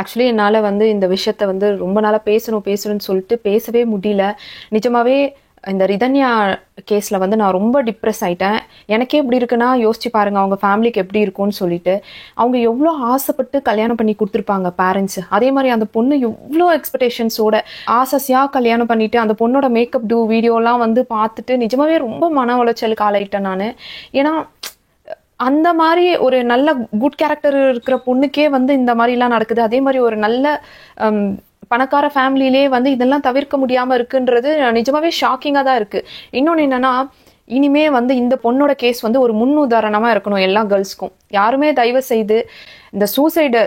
Actually என்னால் வந்து இந்த விஷயத்த வந்து ரொம்ப நாளாக பேசணும்னு சொல்லிட்டு பேசவே முடியல. நிஜமாவே இந்த ரிதன்யா கேஸில் வந்து நான் ரொம்ப டிப்ரெஸ் ஆயிட்டேன். எனக்கே எப்படி இருக்குன்னா யோசிச்சு பாருங்க, அவங்க ஃபேமிலிக்கு எப்படி இருக்கும்னு சொல்லிட்டு. அவங்க எவ்வளோ ஆசைப்பட்டு கல்யாணம் பண்ணி கொடுத்துருப்பாங்க பேரண்ட்ஸ். அதே மாதிரி அந்த பொண்ணு எவ்வளோ எக்ஸ்பெக்டேஷன்ஸோட ஆசையாக கல்யாணம் பண்ணிட்டு அந்த பொண்ணோட மேக்கப் வீடியோலாம் வந்து பார்த்துட்டு நிஜமாவே ரொம்ப மன உளைச்சலுக்கு ஆளாயிட்டேன் நான். ஏன்னா அந்த மாதிரி ஒரு நல்ல குட் கேரக்டர் இருக்கிற பொண்ணுக்கே வந்து இந்த மாதிரிலாம் நடக்குது. அதே மாதிரி ஒரு நல்ல பணக்கார ஃபேமிலியிலே வந்து இதெல்லாம் தவிர்க்க முடியாம இருக்குன்றது நிஜமாவே ஷாக்கிங்காக தான் இருக்கு. இன்னொன்று என்னன்னா, இனிமே வந்து இந்த பொண்ணோட கேஸ் வந்து ஒரு முன் உதாரணமா இருக்கணும் எல்லா கேர்ள்ஸ்க்கும். யாருமே தயவு செய்து இந்த சூசைடு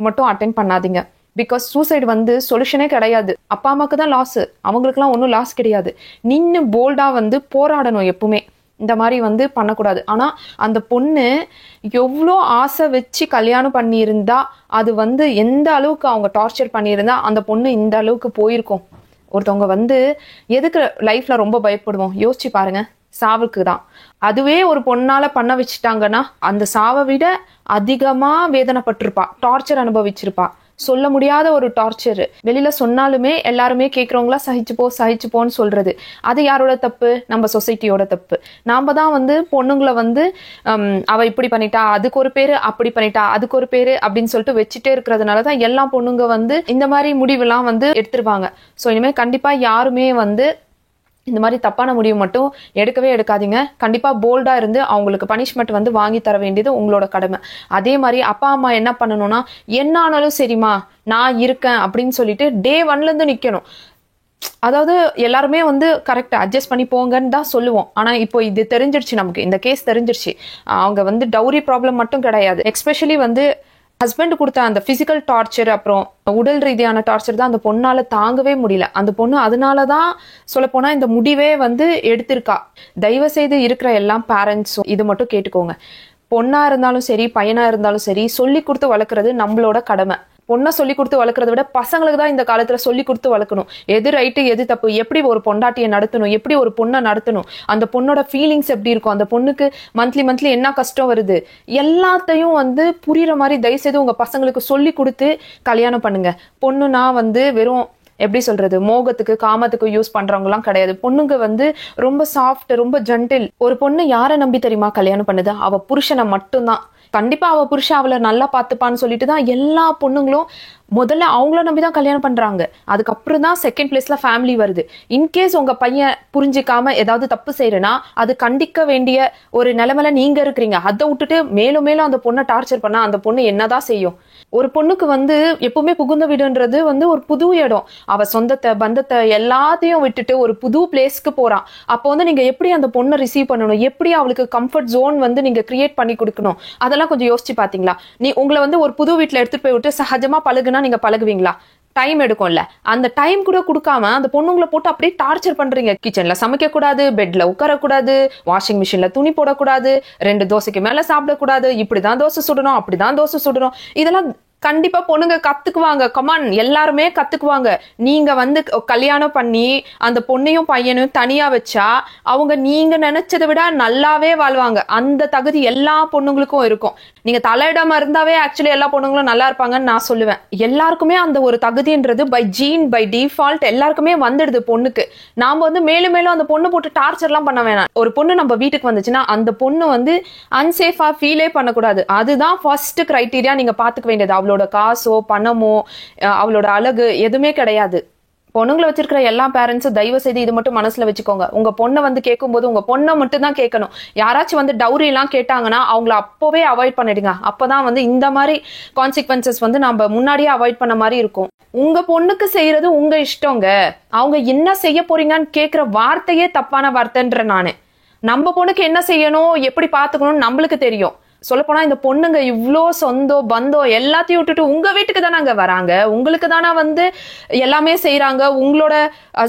மட்டும் அட்டென்ட் பண்ணாதீங்க. பிகாஸ் சூசைடு வந்து சொல்யூஷனே கிடையாது. அப்பா அம்மாவுக்கு தான் லாஸ், அவங்களுக்குலாம் ஒன்றும் லாஸ் கிடையாது. நின்று போல்டா வந்து போராடணும் எப்பவுமே. இந்த மாதிரி வந்து பண்ணக்கூடாது. ஆனால் அந்த பொண்ணு எவ்வளோ ஆசை வச்சு கல்யாணம் பண்ணியிருந்தா, அது வந்து எந்த அளவுக்கு அவங்க டார்ச்சர் பண்ணியிருந்தா அந்த பொண்ணு இந்த அளவுக்கு போயிருக்கும். ஒருத்தவங்க வந்து எதுக்கு லைஃப்ல ரொம்ப பயப்படுவோம் யோசிச்சு பாருங்க, சாவுக்கு தான். அதுவே ஒரு பொண்ணால பண்ண வச்சுட்டாங்கன்னா அந்த சாவை விட அதிகமா வேதனைப்பட்டிருப்பா, டார்ச்சர் அனுபவிச்சிருப்பா. சொல்ல முடியாத ஒரு டார்ச்சர். வெளியில சொன்னாலுமே எல்லாருமே கேட்கறவங்களா சகிச்சுப்போன்னு சொல்றது. அது யாரோட தப்பு? நம்ம சொசைட்டியோட தப்பு. நாம தான் வந்து பொண்ணுங்களை வந்து அவ இப்படி பண்ணிட்டா அதுக்கு ஒரு பேரு, அப்படி பண்ணிட்டா அதுக்கு ஒரு பேரு அப்படின்னு சொல்லிட்டு வச்சுட்டே இருக்கிறதுனாலதான் எல்லா பொண்ணுங்க வந்து இந்த மாதிரி முடிவெல்லாம் வந்து எடுத்துருவாங்க. ஸோ இனிமேல் கண்டிப்பா யாருமே வந்து இந்த மாதிரி தப்பான முடிவு மட்டும் எடுக்கவே எடுக்காதீங்க. கண்டிப்பா போல்டா இருந்து அவங்களுக்கு பனிஷ்மெண்ட் வந்து வாங்கி தர வேண்டியது உங்களோட கடமை. அதே மாதிரி அப்பா அம்மா என்ன பண்ணணும்னா, என்ன ஆனாலும் சரிம்மா நான் இருக்கேன் அப்படின்னு சொல்லிட்டு டே 1ல இருந்து நிக்கணும். அதாவது எல்லாருமே வந்து கரெக்ட் அட்ஜஸ்ட் பண்ணி போங்கன்னு தான் சொல்லுவோம். ஆனா இப்போ இது தெரிஞ்சிருச்சு, நமக்கு இந்த கேஸ் தெரிஞ்சிருச்சு. அவங்க வந்து டவுரி ப்ராப்ளம் மட்டும் கிடையாது, எஸ்பெஷலி வந்து ஹஸ்பண்ட் கொடுத்த அந்த பிசிக்கல் டார்ச்சர், அப்புறம் உடல் ரீதியான டார்ச்சர் தான் அந்த பொண்ணால தாங்கவே முடியல. அந்த பொண்ணு அதனாலதான் சொல்ல போனா இந்த முடிவே வந்து எடுத்திருக்கா. தயவு செய்து இருக்கிற எல்லா பேரண்ட்ஸும் இது மட்டும் கேட்டுக்கோங்க. பொண்ணா இருந்தாலும் சரி பையனா இருந்தாலும் சரி, சொல்லி கொடுத்து வளர்க்கறது நம்மளோட கடமை. பொண்ணை சொல்லி கொடுத்து வளர்க்கறத விட பசங்களுக்கு தான் இந்த காலத்துல சொல்லி கொடுத்து வளர்க்கணும். எது ரைட்டு எது தப்பு, எப்படி ஒரு பொண்டாட்டியை நடத்தணும், எப்படி ஒரு பொண்ணை நடத்தணும், அந்த பொண்ணோட ஃபீலிங்ஸ் எப்படி இருக்கும், அந்த பொண்ணுக்கு மந்த்லி என்ன கஷ்டம் வருது, எல்லாத்தையும் வந்து புரியுற மாதிரி தயவு செய்து உங்க பசங்களுக்கு சொல்லி கொடுத்து கல்யாணம் பண்ணுங்க. பொண்ணுனா வந்து வெறும் எப்படி சொல்றது, மோகத்துக்கு காமத்துக்கு யூஸ் பண்றவங்கலாம் கிடையாது. பொண்ணுங்க வந்து ரொம்ப சாஃப்ட், ரொம்ப ஜென்டில். ஒரு பொண்ணு யாரை நம்பி தெரியுமா கல்யாணம் பண்ணுது? அவ புருஷனை மட்டும்தான். கண்டிப்பா அவ புருஷன் அவளை நல்லா பார்த்துப்பான்னு சொல்லிட்டு தான் எல்லா பொண்ணுங்களும் முதல்ல அவங்கள நம்பிதான் கல்யாணம் பண்றாங்க. அதுக்கப்புறம் தான் செகண்ட் பிளேஸ்ல ஃபேமிலி வருது. இன்கேஸ் உங்க பையன் புரிஞ்சிக்காம ஏதாவது தப்பு செய்யறனா அது கண்டிக்க வேண்டிய ஒரு நிலைமையில நீங்க இருக்கிறீங்க. அதை விட்டுட்டு மேலும் மேலும் அந்த பொண்ணை டார்ச்சர் பண்ணா அந்த பொண்ணு என்னதான் செய்யும்? ஒரு பொண்ணுக்கு வந்து எப்பவுமே புகுந்த வீடுன்றது வந்து ஒரு புது இடம். அவ சொந்தத்தை பந்தத்தை எல்லாத்தையும் விட்டுட்டு ஒரு புது பிளேஸ்க்கு போறான். அப்போ வந்து நீங்க எப்படி அந்த பொண்ணை ரிசீவ் பண்ணணும், எப்படி அவளுக்கு கம்ஃபர்ட் ஜோன் வந்து நீங்க கிரியேட் பண்ணி கொடுக்கணும், அதெல்லாம் கொஞ்சம் யோசிச்சு பாத்தீங்களா? உங்களை வந்து ஒரு புது வீட்டுல எடுத்துட்டு போய் விட்டு சகஜமா பழகுனா நீங்க பழகுவீங்களா? டைம் எடுக்கும்ல. அந்த டைம் கூட கொடுக்காம அந்த பொண்ணுங்களை போட்டு அப்படியே டார்ச்சர் பண்றீங்க. கிச்சன்ல சமைக்க கூடாது, பெட்ல உட்காரக்கூடாது, வாஷிங் மிஷின்ல துணி போடக்கூடாது, 2 தோசைக்கு மேல சாப்பிடக்கூடாது, இப்படிதான் தோசை சுடணும் அப்படிதான் தோசை சுடணும். இதெல்லாம் கண்டிப்பா பொண்ணுங்க கத்துக்குவாங்க. கமான், எல்லாருமே கத்துக்குவாங்க. நீங்க வந்து கல்யாணம் பண்ணி அந்த பொண்ணையும் பையனையும் தனியா வச்சா அவங்க நீங்க நினைச்சதை விட நல்லாவே வாழ்வாங்க. அந்த தகுதி எல்லா பொண்ணுங்களுக்கும் இருக்கும். நீங்க தலையிடாம இருந்தாவே ஆக்சுவலி எல்லா பொண்ணுங்களும் நல்லா இருப்பாங்கன்னு நான் சொல்லுவேன். எல்லாருக்குமே அந்த ஒரு தகுதின்றது பை ஜீன் பை டிஃபால்ட் எல்லாருக்குமே வந்துடுது பொண்ணுக்கு. நாம வந்து மேலும் மேலும் அந்த பொண்ணு போட்டு டார்ச்சர் எல்லாம் பண்ண வேணாம். ஒரு பொண்ணு நம்ம வீட்டுக்கு வந்துச்சுன்னா அந்த பொண்ணு வந்து அன்சேஃபா ஃபீலே பண்ணக்கூடாது. அதுதான் ஃபர்ஸ்ட் கிரைட்டீரியா நீங்க பாத்துக்க வேண்டியது. அவளோட காசோ பணமோ அவளோட அழகு எதுவுமே கிடையாது. பொண்ணுங்களை வச்சிருக்கிற எல்லா பேரண்ட்ஸும் தயவு செய்து இது மட்டும் மனசுல வச்சுக்கோங்க. உங்க பொண்ணை வந்து கேட்கும் போது உங்க பொண்ணை மட்டும் தான் கேட்கணும். யாராச்சும் வந்து டவுரி எல்லாம் கேட்டாங்கன்னா அவங்கள அப்பவே அவாய்ட் பண்ணிடுங்க. அப்பதான் வந்து இந்த மாதிரி கான்சிக்வன்சஸ் வந்து நம்ம முன்னாடியே அவாய்ட் பண்ண மாதிரி இருக்கும். உங்க பொண்ணுக்கு செய்யறது உங்க இஷ்டங்க. அவங்க என்ன செய்ய போறீங்கன்னு கேட்கிற வார்த்தையே தப்பான வார்த்தைன்ற நானு. நம்ம பொண்ணுக்கு என்ன செய்யணும், எப்படி பாத்துக்கணும்னு நம்மளுக்கு தெரியும். சொல்லப்போனா இந்த பொண்ணுங்க இவ்வளோ சொந்தம் பந்தம் எல்லாத்தையும் விட்டுட்டு உங்க வீட்டுக்கு தானே அங்க வராங்க, உங்களுக்கு தானே வந்து எல்லாமே செய்யறாங்க. உங்களோட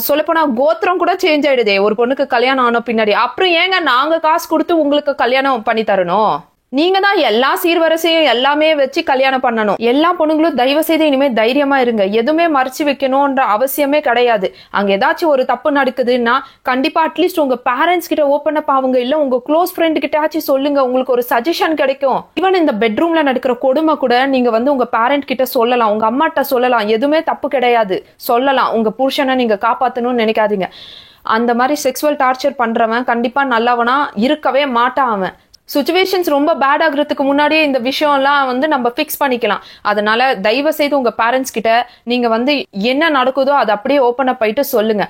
சொல்லப்போனா கோத்திரம் கூட சேஞ்ச் ஆயிடுதே ஒரு பொண்ணுக்கு கல்யாணம் ஆன பின்னாடி. அப்புறம் ஏங்க நாங்க காசு கொடுத்து உங்களுக்கு கல்யாணம் பண்ணி தரணும்? நீங்க தான் எல்லா சீர்வரிசையும் எல்லாமே வச்சு கல்யாணம் பண்ணணும். எல்லா பொண்ணுங்களும் தயவு செய்து இனிமே தைரியமா இருங்க. எதுவுமே மறைச்சு வைக்கணும்ன்ற அவசியமே கிடையாது. அங்க ஏதாச்சும் ஒரு தப்பு நடக்குதுன்னா கண்டிப்பா அட்லீஸ்ட் உங்க பேரண்ட்ஸ் கிட்ட ஓப்பன் அப் ஆகுங்க, இல்ல உங்க க்ளோஸ் ஃப்ரெண்ட் கிட்டாச்சும் சொல்லுங்க, உங்களுக்கு ஒரு சஜஷன் கிடைக்கும். ஈவன் இந்த பெட்ரூம்ல நடக்கிற கொடுமை கூட நீங்க வந்து உங்க பேரண்ட் கிட்ட சொல்லலாம், உங்க அம்மாட்ட சொல்லலாம். எதுவுமே தப்பு கிடையாது, சொல்லலாம். உங்க புருஷனை நீங்க காப்பாத்தணும்னு நினைக்காதீங்க. அந்த மாதிரி செக்ஸுவல் டார்ச்சர் பண்றவன் கண்டிப்பா நல்லவனா இருக்கவே மாட்டான். அவன் சுச்சுவேஷன்ஸ் ரொம்ப பேட் ஆகுறதுக்கு முன்னாடியே இந்த விஷயம்லாம் வந்து நம்ம ஃபிக்ஸ் பண்ணிக்கலாம். அதனால தயவு செய்து உங்க பேரண்ட்ஸ் கிட்ட நீங்க வந்து என்ன நடக்குதோ அதை அப்படியே ஓப்பன் அப் ஆயிட்டு சொல்லுங்க.